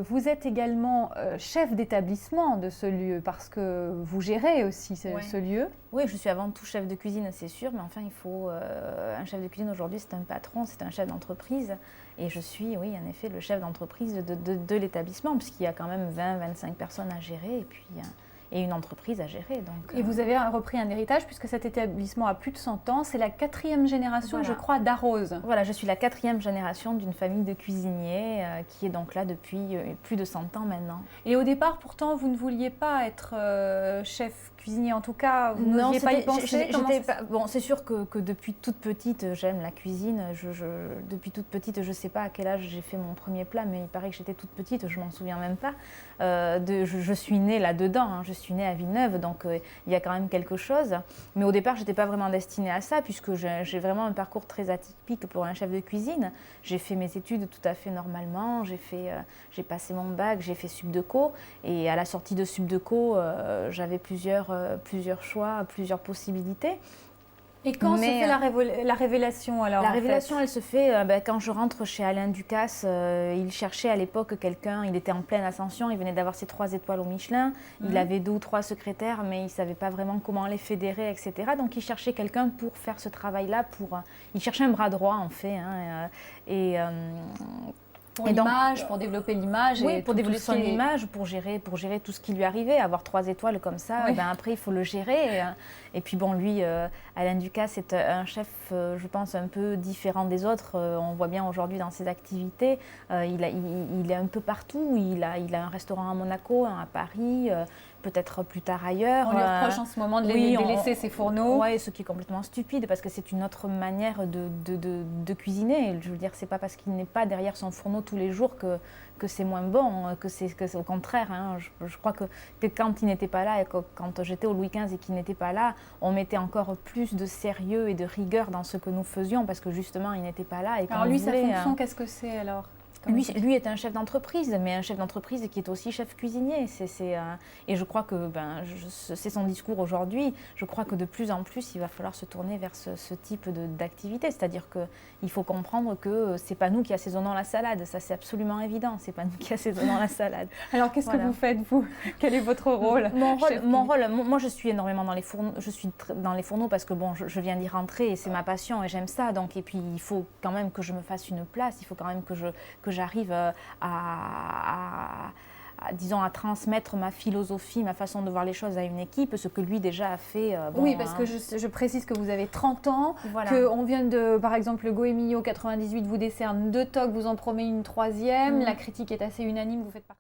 vous êtes également chef d'établissement de ce lieu, parce que vous gérez aussi ce lieu. Oui, je suis avant tout chef de cuisine, c'est sûr, mais enfin, il faut un chef de cuisine aujourd'hui, c'est un patron, c'est un chef d'entreprise. Et je suis, oui, en effet, le chef d'entreprise de l'établissement, puisqu'il y a quand même 20-25 personnes à gérer, et puis et une entreprise à gérer. Donc, et vous avez repris un héritage, puisque cet établissement a plus de 100 ans. C'est la 4e génération, voilà. je crois, d'Arrose. Voilà, je suis la 4e génération d'une famille de cuisiniers qui est donc là depuis plus de 100 ans maintenant. Et au départ, pourtant, vous ne vouliez pas être chef cuisinier, en tout cas, vous n'osiez pas y penser. Bon, c'est sûr que depuis toute petite, j'aime la cuisine. Depuis toute petite, je ne sais pas à quel âge j'ai fait mon premier plat, mais il paraît que j'étais toute petite, je ne m'en souviens même pas. Je suis née là-dedans, hein, je suis née à Villeneuve, donc il y a quand même quelque chose. Mais au départ, je n'étais pas vraiment destinée à ça, puisque j'ai vraiment un parcours très atypique pour un chef de cuisine. J'ai fait mes études tout à fait normalement, j'ai passé mon bac, j'ai fait Subdeco, et à la sortie de Subdeco, j'avais plusieurs choix, plusieurs possibilités. Et quand se fait la révélation alors? La révélation, elle se fait quand je rentre chez Alain Ducasse. Il cherchait à l'époque quelqu'un, il était en pleine ascension, il venait d'avoir ses 3 étoiles au Michelin. Il avait 2 ou 3 secrétaires, mais il ne savait pas vraiment comment les fédérer, etc. Donc il cherchait quelqu'un pour faire ce travail-là. Il cherchait un bras droit, en fait. Pour l'image, pour développer l'image. Oui, pour développer son image, pour gérer tout ce qui lui arrivait. Avoir 3 étoiles comme ça, oui. Après, il faut le gérer. Et puis bon, lui, Alain Ducasse est un chef, je pense, un peu différent des autres. On voit bien aujourd'hui dans ses activités. Il est un peu partout. Il a un restaurant à Monaco, un à Paris, peut-être plus tard ailleurs. On lui reproche en ce moment de délaisser ses fourneaux. Oui, ce qui est complètement stupide, parce que c'est une autre manière de cuisiner. Je veux dire, c'est pas parce qu'il n'est pas derrière son fourneau tous les jours que c'est moins bon, que c'est au contraire. Hein. Je crois que quand il n'était pas là, et quand j'étais au Louis XV et qu'il n'était pas là, on mettait encore plus de sérieux et de rigueur dans ce que nous faisions, parce que justement, il n'était pas là. Et alors lui, sa fonction, qu'est-ce que c'est alors? Lui est un chef d'entreprise, mais un chef d'entreprise qui est aussi chef cuisinier. Et je crois que c'est son discours aujourd'hui. Je crois que de plus en plus, il va falloir se tourner vers ce type d'activité. C'est-à-dire qu'il faut comprendre que ce n'est pas nous qui assaisonnons la salade. Ça, c'est absolument évident. Ce n'est pas nous qui assaisonnons la salade. Alors, qu'est-ce que vous faites, vous? Quel est votre rôle? Mon rôle, moi, je suis énormément dans les fourneaux. Je suis dans les fourneaux parce que bon, je viens d'y rentrer et c'est ma passion et j'aime ça. Donc, et puis, il faut quand même que je me fasse une place. Il faut quand même que j'arrive disons, à transmettre ma philosophie, ma façon de voir les choses à une équipe, ce que lui déjà a fait. Oui, parce que je précise que vous avez 30 ans, voilà. Qu'on vient de, par exemple, le Goemio 98 vous décerne 2 toques, vous en promet une 3e, la critique est assez unanime, vous faites partie.